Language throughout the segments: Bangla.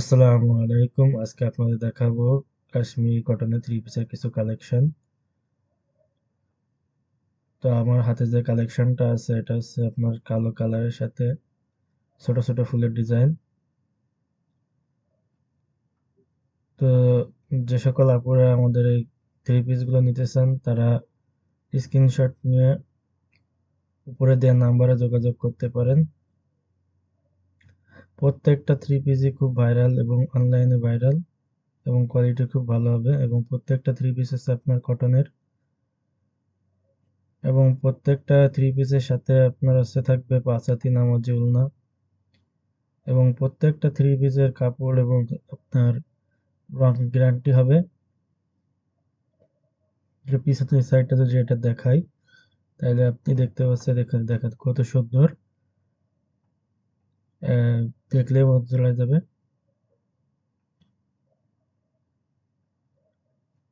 আসসালামু আলাইকুম। আজকে আপনাদের দেখাবো কাশ্মীরি কটনের থ্রি পিসের কিছু কালেকশন। তো আমার হাতে যে কালেকশনটা আছে এটা হচ্ছে আপনার কালো কালারের সাথে ছোট ছোট ফুলের ডিজাইন। তো যে সকল আপুরা আমাদের এই থ্রি পিসগুলো নিতে চান তারা স্ক্রিনশট নিয়ে উপরে দেওয়া নাম্বারে যোগাযোগ করতে পারেন। প্রত্যেকটা থ্রি পিসই খুব ভাইরাল এবং অনলাইনে ভাইরাল এবং কোয়ালিটি খুব ভালো হবে এবং প্রত্যেকটা থ্রি পিস হচ্ছে আপনার কটনের এবং প্রত্যেকটা থ্রি পিসের সাথে আপনার হচ্ছে থাকবে ৫ হাতি নামাজি ওড়না এবং প্রত্যেকটা থ্রি পিসের কাপড় এবং আপনার রং গ্যারান্টি হবে। যে পিছনের সাইডটা যদি এটা দেখাই তাহলে আপনি দেখতে পাচ্ছেন এখানে দেখেন কত সুন্দর। দেখলেই মন চলে যাবে,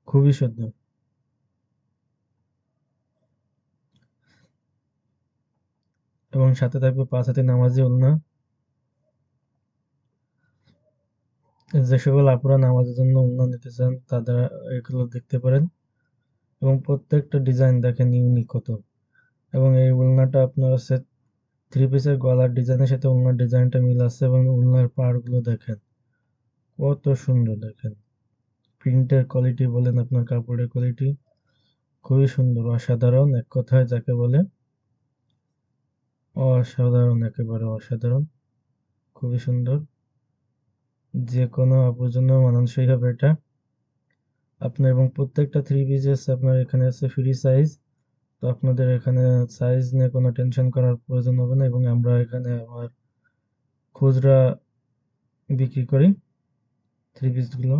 খুবই সুন্দর এবং সাথে থাকবে ৫ হাতি নামাজি ওড়না। যে সকল আপুরা নামাজের জন্য ওড়না নিতে চান তারা এগুলো দেখতে পারেন এবং প্রত্যেকটা ডিজাইন দেখেন ইউনিক কত। এবং এই ওড়নাটা আপনার হচ্ছে থ্রি পিসের গলার ডিজাইনের সাথে ওড়নার ডিজাইনটা মিল আছে এবং ওড়নার পাড়গুলো দেখেন কত সুন্দর। দেখেন প্রিন্টের কোয়ালিটি বলেন আপনার কাপড়ের কোয়ালিটি খুবই সুন্দর, অসাধারণ, এক কথায় যাকে বলে অসাধারণ, একেবারে অসাধারণ, খুবই সুন্দর। যে কোনো আপুর জন্য মানানসই হবে এটা আপনার। এবং প্রত্যেকটা থ্রি পিসেস আপনার এখানে আছে ফ্রি সাইজ। তো আপনাদের এখানে সাইজ নিয়ে কোনো টেনশন করার প্রয়োজন হবে না এবং আমরা এখানে আমার খুচরা বিক্রি করি থ্রি পিসগুলো।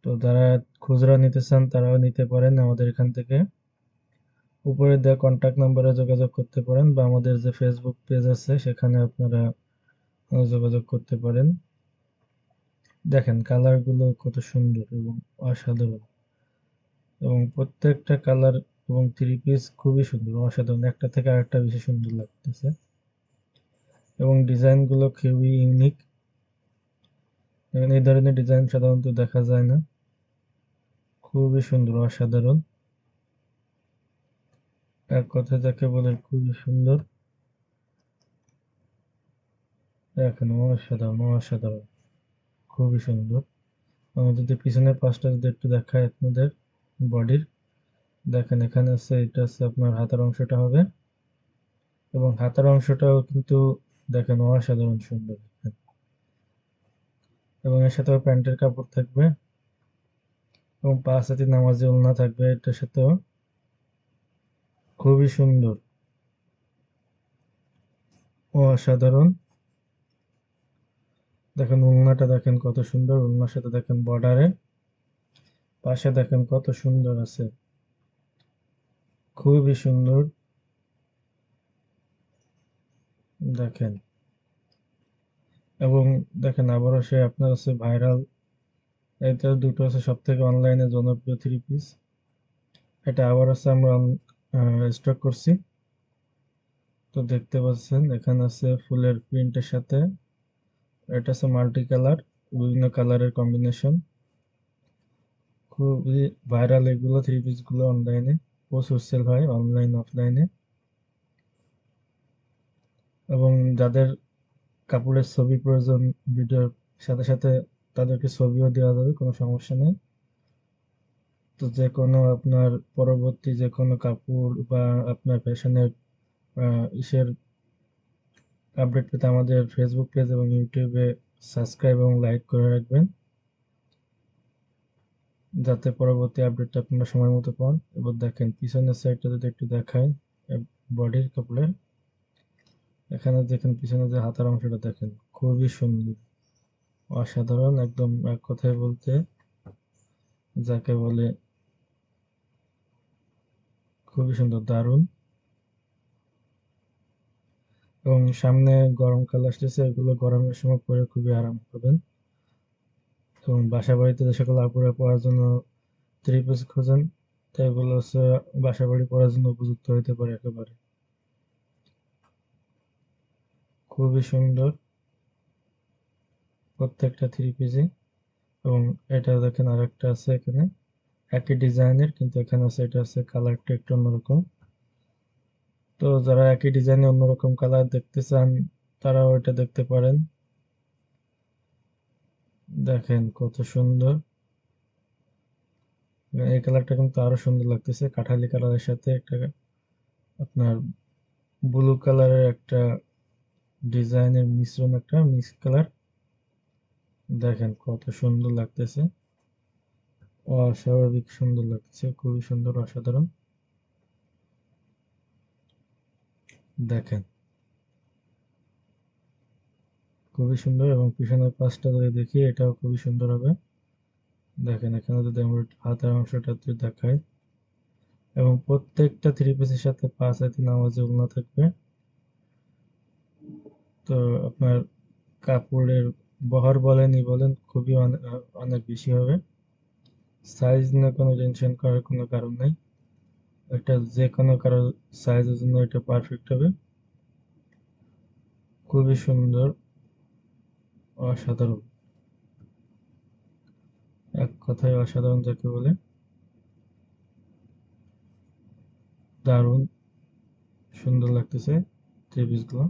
তো যারা খুচরা নিতে চান তারাও নিতে পারেন আমাদের এখান থেকে। উপরে দেওয়া কন্ট্যাক্ট নাম্বারে যোগাযোগ করতে পারেন বা আমাদের যে ফেসবুক পেজ আছে সেখানে আপনারা যোগাযোগ করতে পারেন। দেখেন কালারগুলো কত সুন্দর এবং অসাধারণ এবং প্রত্যেকটা কালার এবং থ্রি পিস খুবই সুন্দর, অসাধারণ, একটা থেকে আরেকটা বেশি সুন্দর লাগতেছে এবং ডিজাইনগুলো খুবই ইউনিক। এই ধরনের ডিজাইন সাধারণত দেখা যায় না, খুবই সুন্দর, অসাধারণ, এক কথা যাকে বলে খুবই সুন্দর। দেখেন অসাধারণ, অসাধারণ, খুবই সুন্দর। যদি পিছনের পাশটা যদি একটু দেখায় আপনাদের বডির, দেখেন এখানে আছে এটা হচ্ছে আপনার হাতার অংশটা হবে এবং হাতার অংশটাও কিন্তু দেখেন অসাধারণ সুন্দর দেখেন। এবং এর সাথেও প্যান্টের কাপড় থাকবে এবং ৫ হাতি নামাজি ওড়না থাকবে এটার সাথেও, খুবই সুন্দর, অসাধারণ। দেখেন ওড়নাটা দেখেন কত সুন্দর, ওড়নার সাথে দেখেন বর্ডারে পাশে দেখেন কত সুন্দর আছে, খুবই সুন্দর। দেখেন এবং দেখেন আবারও সে আপনার হচ্ছে ভাইরাল, এটা দুটো হচ্ছে সব থেকে অনলাইনে জনপ্রিয় থ্রি পিস। এটা আবার হচ্ছে আমরা স্টক করছি। তো দেখতে পাচ্ছেন এখানে আছে ফুলের প্রিন্টের সাথে, এটা হচ্ছে মাল্টি কালার, বিভিন্ন কালারের কম্বিনেশন, খুবই ভাইরাল এগুলো থ্রি পিস গুলো। অনলাইনে প্রচুর সেল হয়, অনলাইন অফলাইনে। এবং যাদের কাপড়ের ছবি প্রয়োজন ভিডিওর সাথে সাথে তাদেরকে ছবিও দেওয়া যাবে, কোনো সমস্যা নেই। তো যে কোনো আপনার পরবর্তী যে কোনো কাপড় বা আপনার ফ্যাশনের ইসের আপডেট পেতে আমাদের ফেসবুক পেজ এবং ইউটিউবে সাবস্ক্রাইব এবং লাইক করে রাখবেন যাতে পরবর্তী আপডেটটা আপনারা সময় মতো পান। এবার দেখেন পিছনের সাইডটা যদি একটু দেখাই বডির কাপড়ের, এখানে দেখেন পিছনে যে হাতার অংশটা দেখেন খুবই সুন্দর, অসাধারণ, একদম এক কথায় বলতে যাকে বলে খুবই সুন্দর, দারুণ। এবং সামনে গরমকাল আসতেছে, এগুলো গরমের সময় পরে খুবই আরাম পাবেন। এবং বাসা বাড়িতে যে সকল আপুরা পরার জন্য থ্রি পিস খোঁজেন তো এগুলো হচ্ছে বাসা বাড়ি পরার জন্য উপযুক্ত হতে পারে একেবারে, খুবই সুন্দর। প্রত্যেকটা থ্রি পিসে। এবং এটা দেখেন আরেকটা আছে এখানে একই ডিজাইনের, কিন্তু এখানে আছে এটা আছে কালারটা একটু অন্যরকম। তো যারা একই ডিজাইনে অন্যরকম কালার দেখতে চান তারাও এটা দেখতে পারেন। দেখেন কত সুন্দর, এই কালারটা কিন্তু আরো সুন্দর লাগতেছে, কাঠালি কালারের সাথে একটা আপনার ব্লু কালারের একটা ডিজাইনের মিশ্রণ, একটা মিক্স কালার। দেখেন কত সুন্দর লাগতেছে, অস্বাভাবিক সুন্দর লাগতেছে, খুবই সুন্দর, অসাধারণ। দেখেন খুবই সুন্দর। এবং পিছনের পাশটা যদি দেখি এটাও খুবই সুন্দর হবে। দেখেন এখানে যদি আমরা হাতের অংশটা যদি দেখাই, এবং প্রত্যেকটা থ্রি পিসের সাথে 5 হাতি নামাজি ওড়না থাকবে। তো আপনার কাপড়ের বহর বলেনই বলেন খুবই অনেক বেশি হবে। সাইজ নিয়ে কোনো টেনশন করার কোনো কারণ নেই, এটা যে কোনো কারো সাইজের জন্য এটা পারফেক্ট হবে। খুবই সুন্দর, অসাধারণ, এক কথায় অসাধারণ যাকে বলে। দারুণ সুন্দর লাগতেছে থ্রি পিসগুলো।